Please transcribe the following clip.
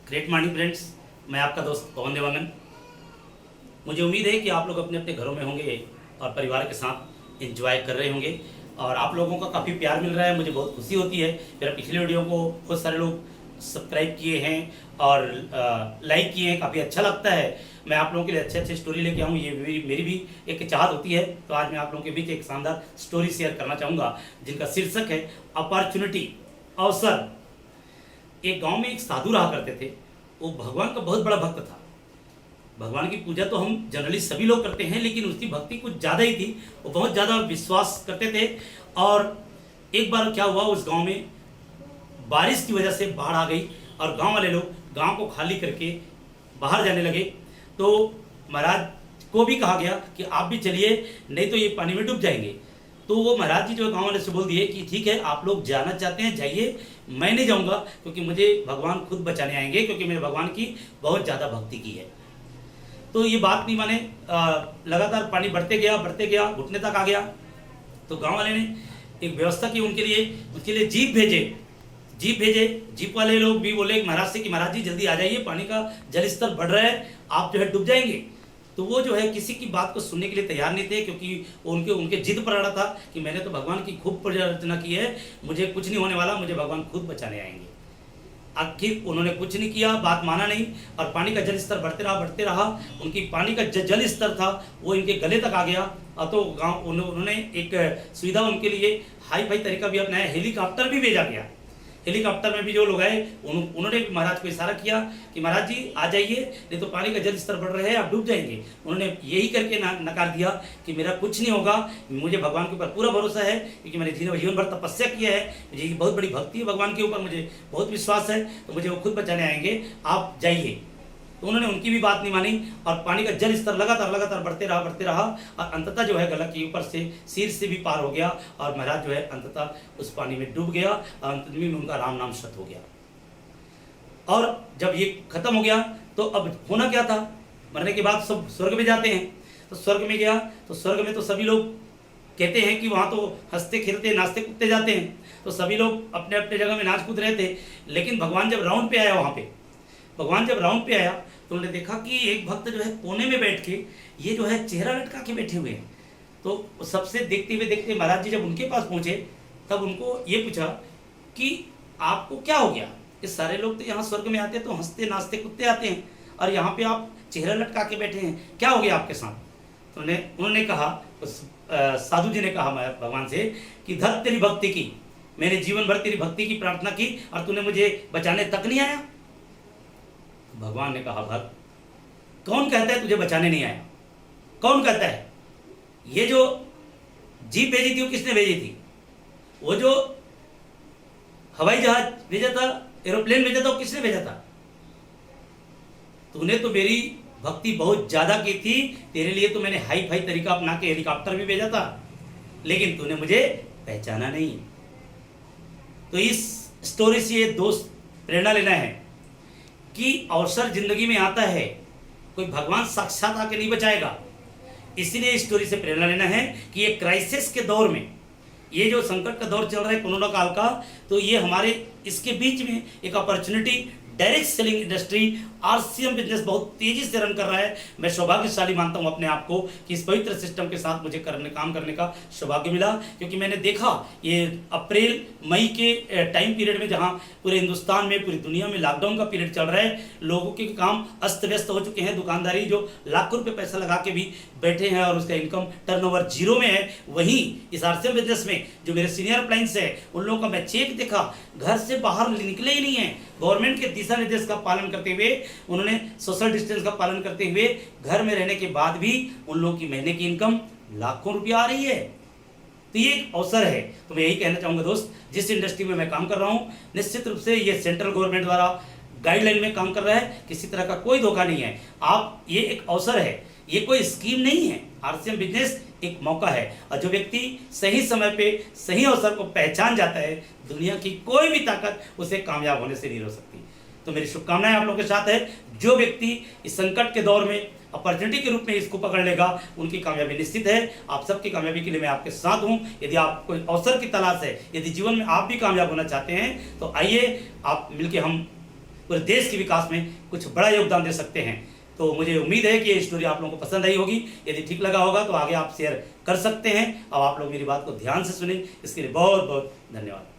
Great morning friends, मैं आपका दोस्त पवन देवांगन। मुझे उम्मीद है कि आप लोग अपने अपने घरों में होंगे और परिवार के साथ एंजॉय कर रहे होंगे और आप लोगों का काफ़ी प्यार मिल रहा है, मुझे बहुत खुशी होती है। मेरा पिछले वीडियो को बहुत सारे लोग सब्सक्राइब किए हैं और लाइक किए हैं, काफ़ी अच्छा लगता है। मैं आप लोगों के लिए अच्छे अच्छे स्टोरी लेके आऊँ, ये मेरी भी एक चाहत होती है। तो आज मैं आप लोगों के बीच एक शानदार स्टोरी शेयर करना चाहूँगा जिनका शीर्षक है अपॉर्चुनिटी, अवसर। एक गांव में एक साधु रहा करते थे। वो भगवान का बहुत बड़ा भक्त था। भगवान की पूजा तो हम जनरली सभी लोग करते हैं, लेकिन उसकी भक्ति कुछ ज़्यादा ही थी। वो बहुत ज़्यादा विश्वास करते थे। और एक बार क्या हुआ, उस गांव में बारिश की वजह से बाढ़ आ गई और गांव वाले लोग गांव को खाली करके बाहर जाने लगे। तो महाराज को भी कहा गया कि आप भी चलिए, नहीं तो ये पानी में डूब जाएंगे। तो वो महाराज जी जो गांव वाले से बोल दिए कि ठीक है, आप लोग जाना चाहते हैं जाइए, मैं नहीं जाऊंगा, क्योंकि मुझे भगवान खुद बचाने आएंगे, क्योंकि मैंने भगवान की बहुत ज़्यादा भक्ति की है। तो ये बात नहीं माने, लगातार पानी बढ़ते गया, घुटने तक आ गया। तो गांव वाले ने एक व्यवस्था की उनके लिए जीप भेजे। जीप वाले लोग भी बोले महाराज से कि महाराज जी जल्दी आ जाइए, पानी का जल स्तर बढ़ रहा है, आप जो है डूब जाएंगे। तो वो जो है किसी की बात को सुनने के लिए तैयार नहीं थे, क्योंकि उनके जिद पर अड़ा था कि मैंने तो भगवान की खूब पूजा अर्चना की है, मुझे कुछ नहीं होने वाला, मुझे भगवान खुद बचाने आएंगे। आखिर उन्होंने कुछ नहीं किया, बात माना नहीं और पानी का जल स्तर बढ़ते रहा। उनकी पानी का जल स्तर था वो इनके गले तक आ गया। और तो गाँव उन्होंने एक सुविधा उनके लिए हाई फाई तरीका भी अपनाया, हेलीकॉप्टर भी भेजा गया। हेलीकॉप्टर में भी जो लोग आए उन्होंने महाराज को इशारा किया कि महाराज जी आ जाइए, नहीं तो पानी का जल स्तर बढ़ रहा है, आप डूब जाएंगे। उन्होंने यही करके नकार दिया कि मेरा कुछ नहीं होगा, मुझे भगवान के ऊपर पूरा भरोसा है, क्योंकि मैंने जीवन भर तपस्या किया है, मुझे बहुत बड़ी भक्ति है भगवान के ऊपर, मुझे बहुत विश्वास है, तो मुझे वो खुद बचाने आएंगे, आप जाइए। तो उन्होंने उनकी भी बात नहीं मानी और पानी का जल स्तर लगातार बढ़ते रहा और अंततः जो है गला के ऊपर से सिर से भी पार हो गया और महाराज जो है अंततः उस पानी में डूब गया और अंत में उनका राम नाम सत हो गया। और जब ये खत्म हो गया तो अब होना क्या था, मरने के बाद सब स्वर्ग में जाते हैं। तो स्वर्ग में गया तो स्वर्ग में तो सभी लोग कहते हैं कि वहाँ तो हंसते खेलते नाचते कूदते जाते हैं। तो सभी लोग अपने अपने जगह में नाच कूद रहे थे। लेकिन भगवान जब राउंड पे आया, तो उन्होंने देखा कि एक भक्त जो है कोने में बैठ के ये जो है चेहरा लटका के बैठे हुए हैं। तो सबसे देखते महाराज जी जब उनके पास पहुंचे तब उनको ये पूछा कि आपको क्या हो गया, ये सारे लोग तो यहाँ स्वर्ग में आते हैं तो हंसते नाचते कूदते आते हैं और यहाँ पे आप चेहरा लटका के बैठे हैं, क्या हो गया आपके साथ। तो उन्होंने कहा, साधु जी ने कहा भगवान से कि धत तेरी भक्ति की, मैंने जीवन भर तेरी भक्ति की प्रार्थना की और तूने मुझे बचाने तक नहीं आया। भगवान ने कहा, भक्त कौन कहता है तुझे बचाने नहीं आया, कौन कहता है। ये जो जीप भेजी थी वो किसने भेजी थी, वो जो हवाई जहाज भेजा था, एरोप्लेन भेजा था, वो किसने भेजा था। तूने तो मेरी भक्ति बहुत ज्यादा की थी, तेरे लिए तो मैंने हाई फाई तरीका अपना के हेलीकॉप्टर भी भेजा था, लेकिन तूने मुझे पहचाना नहीं। तो इस स्टोरी से ये दोस्त प्रेरणा लेना है कि अवसर जिंदगी में आता है, कोई भगवान साक्षात आके नहीं बचाएगा। इसलिए इस स्टोरी से प्रेरणा लेना है कि ये क्राइसिस के दौर में, ये जो संकट का दौर चल रहा है कोरोना काल का, तो ये हमारे इसके बीच में एक opportunity, direct selling industry RCM business बहुत तेजी से रन कर रहा है। मैं सौभाग्यशाली मानता हूं अपने आप को कि इस पवित्र सिस्टम के साथ मुझे काम करने का सौभाग्य मिला, क्योंकि मैंने देखा ये अप्रैल मई के टाइम पीरियड में जहां पूरे हिंदुस्तान में पूरी दुनिया में लॉकडाउन का पीरियड चल रहा है, लोगों के काम अस्त व्यस्त हो चुके हैं, दुकानदारी जो लाखों रुपये पैसा लगा के भी बैठे हैं और उसका इनकम टर्नओवर जीरो में है। वहीं इस आरसीएम बिजनेस में जो मेरे सीनियर अप्लायंस है उन लोगों का मैं चेक देखा, घर से बाहर निकले ही नहीं है। गवर्नमेंट के दिशा निर्देश का पालन करते हुए, उन्होंने सोशल डिस्टेंस का पालन करते हुए घर में रहने के बाद भी उन लोगों की महीने की इनकम लाखों रुपया आ रही है। तो ये एक अवसर है। तो मैं यही कहना चाहूंगा दोस्त, जिस इंडस्ट्री में मैं काम कर रहा हूं, निश्चित रूप से ये सेंट्रल गवर्नमेंट द्वारा गाइडलाइन में काम कर रहा है, किसी तरह का कोई धोखा नहीं है। आप, ये एक अवसर है, ये कोई स्कीम नहीं है। आरसीएम बिजनेस एक मौका है और जो व्यक्ति सही समय पे सही अवसर को पहचान जाता है, दुनिया की कोई भी ताकत उसे कामयाब होने से नहीं रोक सकती। तो मेरी शुभकामनाएं आप लोगों के साथ है। जो व्यक्ति इस संकट के दौर में अपॉर्चुनिटी के रूप में इसको पकड़ लेगा, उनकी कामयाबी निश्चित है। आप सबकी कामयाबी के लिए मैं आपके साथ हूं। यदि आप कोई अवसर की तलाश है, यदि जीवन में आप भी कामयाब होना चाहते हैं, तो आइए आप मिलके हम पूरे देश के विकास में कुछ बड़ा योगदान दे सकते हैं। तो मुझे उम्मीद है कि ये स्टोरी आप लोगों को पसंद आई होगी। यदि ठीक लगा होगा तो आगे आप शेयर कर सकते हैं। अब आप लोग मेरी बात को ध्यान से सुने, इसके लिए बहुत बहुत धन्यवाद।